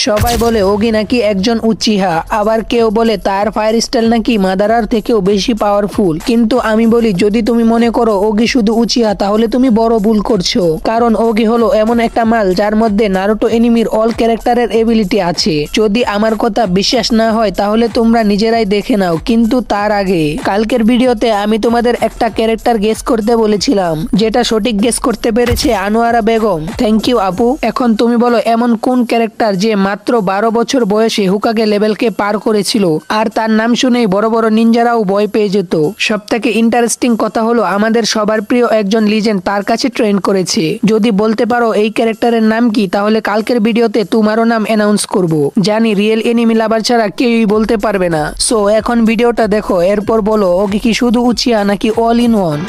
সবাই বলে ওগি নাকি একজন উচিহা, আবার কেউ বলে তার ফায়ার স্টাইল নাকি মাদারার থেকেও বেশি পাওয়ারফুল। কিন্তু আমি বলি, যদি তুমি মনে করো ওগি শুধু উচিহা তাহলে তুমি বড় ভুল করছো। কারণ ওগি হলো এমন একটা মাল যার মধ্যে নারুটো এনিমির অল ক্যারেক্টারের এবিলিটি আছে। যদি আমার কথা বিশ্বাস না হয় তাহলে তোমরা নিজেরাই দেখে নাও। কিন্তু তার আগে কালকের ভিডিওতে আমি তোমাদের একটা ক্যারেক্টার গেস করতে বলেছিলাম, যেটা সঠিক গেস করতে পেরেছে আনোয়ারা বেগম। থ্যাংক ইউ আপু। এখন তুমি বলো এমন কোন ক্যারেক্টার যে মাত্র 12 বছর বয়সে হুকাগে লেভেলকে পার করেছিল, আর তার নাম শুনেই বড় বড় নিনজারাও ভয় পেয়ে যেত। সব থেকে ইন্টারেস্টিং কথা হলো আমাদের সবার প্রিয় একজন লিজেন্ড তার কাছে ট্রেন করেছে। যদি বলতে পারো এই ক্যারেক্টারের নাম কি, তাহলে কালকের ভিডিওতে তোমারও নাম অ্যানাউন্স করব। জানি রিয়েল এনিমি লাভার ছাড়া কেউই বলতে পারবে না। সো এখন ভিডিওটা দেখো, এরপর বলো ওকে কি শুধু উচিয়া নাকি অল ইন ওয়ান।